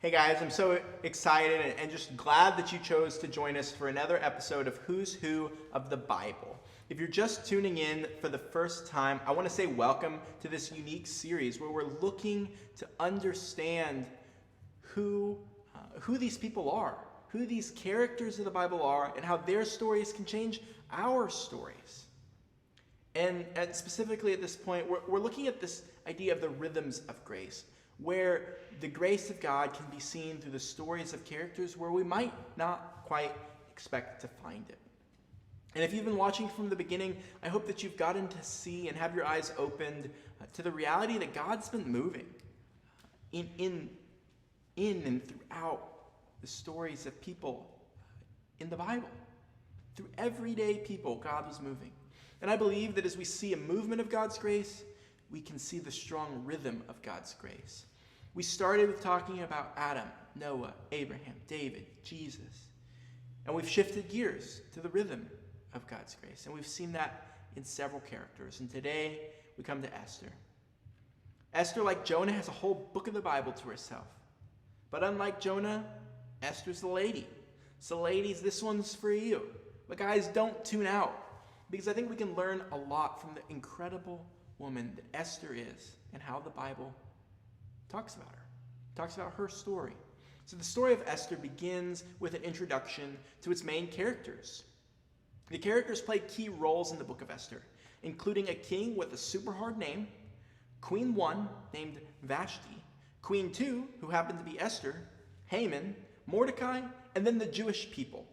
Hey guys, I'm so excited and just glad that you chose to join us for another episode of Who's Who of the Bible. If you're just tuning in for the first time, I want to say welcome to this unique series where we're looking to understand who these people are, who these characters of the Bible are, and how their stories can change our stories. And specifically at this point, we're looking at this idea of the rhythms of grace, where the grace of God can be seen through the stories of characters where we might not quite expect to find it. And if you've been watching from the beginning, I hope that you've gotten to see and have your eyes opened to the reality that God's been moving in and throughout the stories of people in the Bible. Through everyday people, God was moving. And I believe that as we see a movement of God's grace, we can see the strong rhythm of God's grace. We started with talking about Adam, Noah, Abraham, David, Jesus. And we've shifted gears to the rhythm of God's grace. And we've seen that in several characters. And today we come to Esther. Esther, like Jonah, has a whole book of the Bible to herself. But unlike Jonah, Esther's the lady. So ladies, this one's for you. But guys, don't tune out, because I think we can learn a lot from the incredible woman that Esther is and how the Bible talks about her, talks about her story. So the story of Esther begins with an introduction to its main characters. The characters play key roles in the book of Esther, including a king with a super hard name, Queen 1 named Vashti, Queen 2 who happened to be Esther, Haman, Mordecai, and then the Jewish people.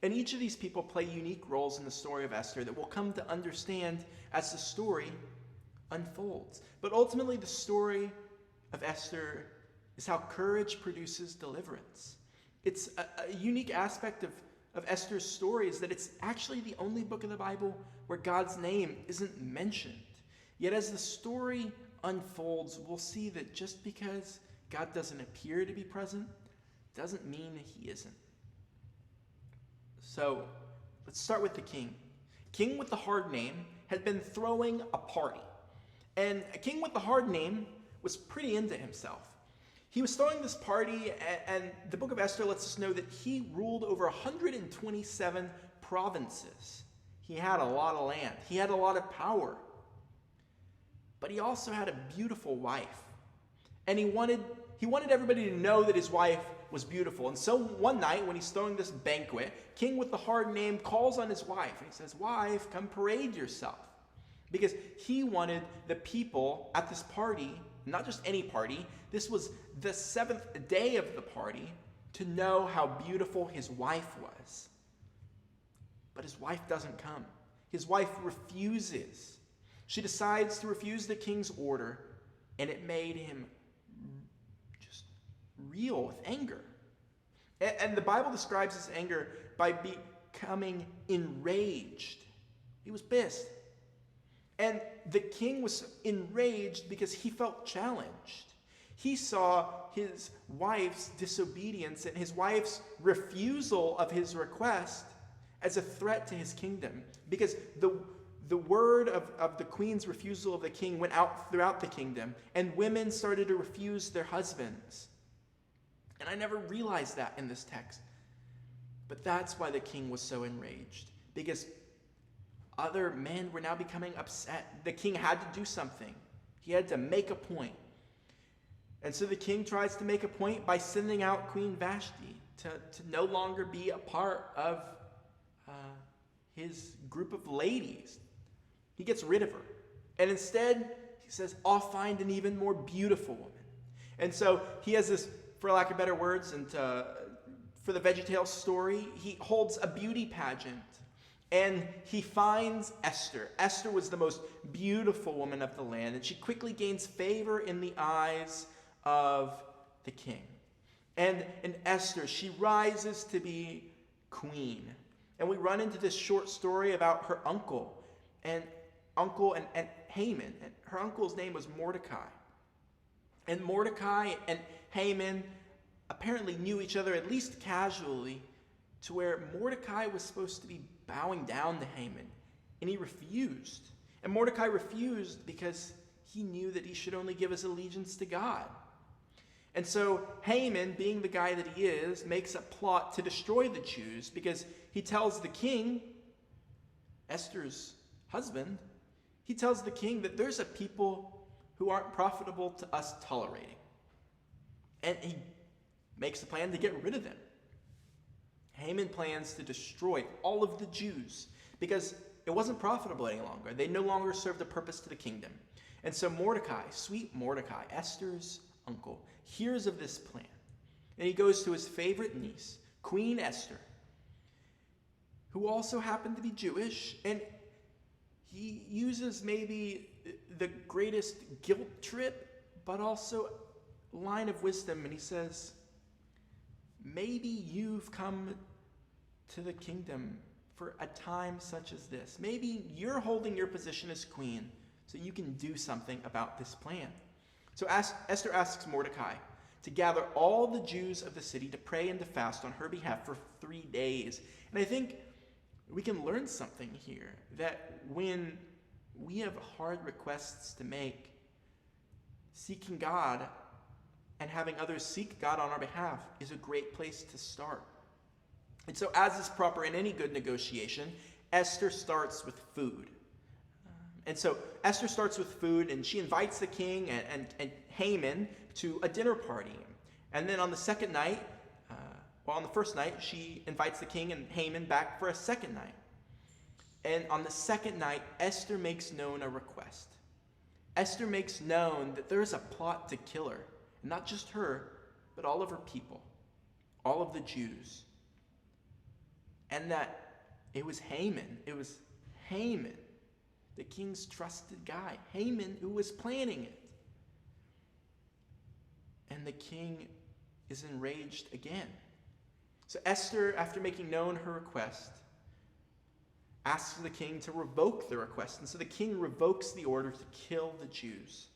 And each of these people play unique roles in the story of Esther that we'll come to understand as the story unfolds. But ultimately, the story of Esther is how courage produces deliverance. It's a unique aspect of Esther's story is that it's actually the only book of the Bible where God's name isn't mentioned. Yet as the story unfolds, we'll see that just because God doesn't appear to be present doesn't mean that he isn't. So let's start with the king. King with the hard name had been throwing a party. And a king with the hard name was pretty into himself. He was throwing this party, and the book of Esther lets us know that he ruled over 127 provinces. He had a lot of land. He had a lot of power. But he also had a beautiful wife. And he wanted everybody to know that his wife was beautiful. And so one night when he's throwing this banquet, King with the hard name calls on his wife. And he says, "Wife, come parade yourself." Because he wanted the people at this party, not just any party, this was the 7th day of the party, to know how beautiful his wife was. But his wife doesn't come. His wife refuses. She decides to refuse the king's order, and it made him just reel with anger. And the Bible describes his anger by becoming enraged. He was pissed. And the king was enraged because he felt challenged. He saw his wife's disobedience and his wife's refusal of his request as a threat to his kingdom. Because the word of the queen's refusal of the king went out throughout the kingdom, and women started to refuse their husbands. And I never realized that in this text. But that's why the king was so enraged. Because other men were now becoming upset. The king had to do something. He had to make a point. And so the king tries to make a point by sending out Queen Vashti to no longer be a part of his group of ladies. He gets rid of her. And instead, he says, "I'll find an even more beautiful woman." And so he has this, for lack of better words, and for the VeggieTales story, he holds a beauty pageant. And he finds Esther. Esther was the most beautiful woman of the land, and she quickly gains favor in the eyes of the king. And Esther, she rises to be queen. And we run into this short story about her uncle and Haman. And her uncle's name was Mordecai. And Mordecai and Haman apparently knew each other, at least casually, to where Mordecai was supposed to be bowing down to Haman, and he refused. And Mordecai refused because he knew that he should only give his allegiance to God. And so Haman, being the guy that he is, makes a plot to destroy the Jews because he tells the king, Esther's husband, he tells the king that there's a people who aren't profitable to us tolerating. And he makes a plan to get rid of them. Haman plans to destroy all of the Jews because it wasn't profitable any longer. They no longer served a purpose to the kingdom. And so Mordecai, sweet Mordecai, Esther's uncle, hears of this plan. And he goes to his favorite niece, Queen Esther, who also happened to be Jewish. And he uses maybe the greatest guilt trip, but also line of wisdom. And he says, maybe you've come to the kingdom for a time such as this. Maybe you're holding your position as queen so you can do something about this plan. So Esther asks Mordecai to gather all the Jews of the city to pray and to fast on her behalf for 3 days. And I think we can learn something here, that when we have hard requests to make, seeking God and having others seek God on our behalf is a great place to start. And so, as is proper in any good negotiation, Esther starts with food. And so Esther starts with food, and she invites the king and Haman to a dinner party. And then on the second night, on the first night, she invites the king and Haman back for a second night. And on the second night, Esther makes known a request. Esther makes known that there is a plot to kill her. And not just her, but all of her people, all of the Jews. And that it was Haman, the king's trusted guy, Haman, who was planning it. And the king is enraged again. So Esther, after making known her request, asks the king to revoke the request. And so the king revokes the order to kill the Jews.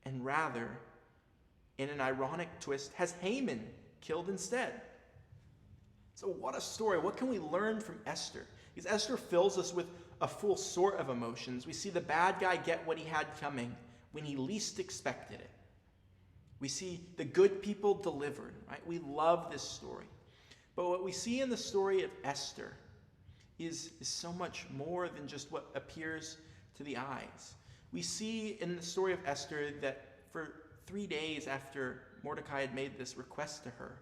And rather, in an ironic twist, has Haman killed instead. So what a story. What can we learn from Esther? Because Esther fills us with a full sort of emotions. We see the bad guy get what he had coming when he least expected it. We see the good people delivered, right? We love this story. But what we see in the story of Esther is so much more than just what appears to the eyes. We see in the story of Esther that for 3 days after Mordecai had made this request to her,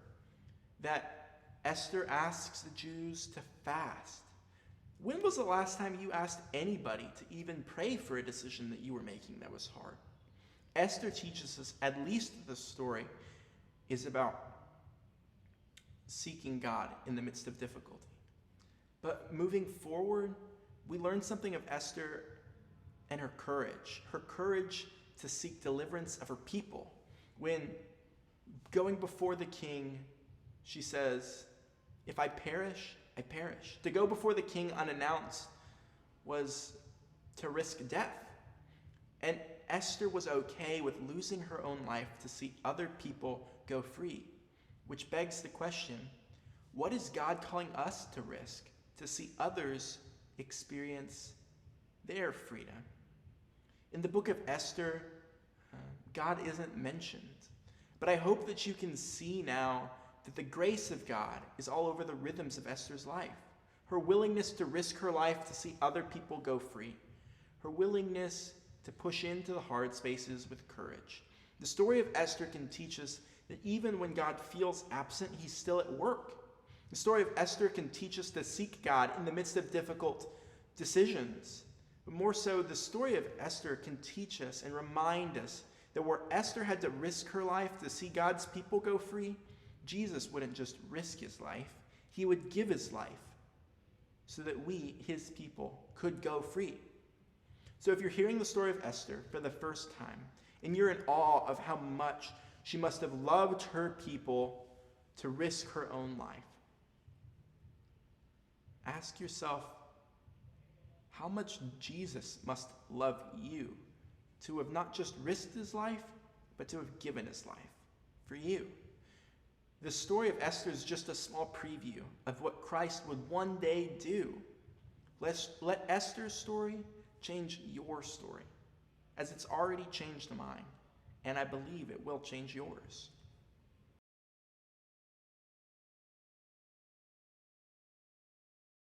that Esther asks the Jews to fast. When was the last time you asked anybody to even pray for a decision that you were making that was hard? Esther teaches us at least the story is about seeking God in the midst of difficulty. But moving forward, we learn something of Esther and her courage to seek deliverance of her people. When going before the king, she says, if I perish, I perish. To go before the king unannounced was to risk death. And Esther was okay with losing her own life to see other people go free, which begs the question, what is God calling us to risk to see others experience their freedom? In the book of Esther, God isn't mentioned, but I hope that you can see now that the grace of God is all over the rhythms of Esther's life. Her willingness to risk her life to see other people go free. Her willingness to push into the hard spaces with courage. The story of Esther can teach us that even when God feels absent, he's still at work. The story of Esther can teach us to seek God in the midst of difficult decisions. But more so, the story of Esther can teach us and remind us that where Esther had to risk her life to see God's people go free, Jesus wouldn't just risk his life, he would give his life so that we, his people, could go free. So if you're hearing the story of Esther for the first time, and you're in awe of how much she must have loved her people to risk her own life, ask yourself, how much Jesus must love you to have not just risked his life, but to have given his life for you. The story of Esther is just a small preview of what Christ would one day do. Let Esther's story change your story, as it's already changed mine. and I believe it will change yours.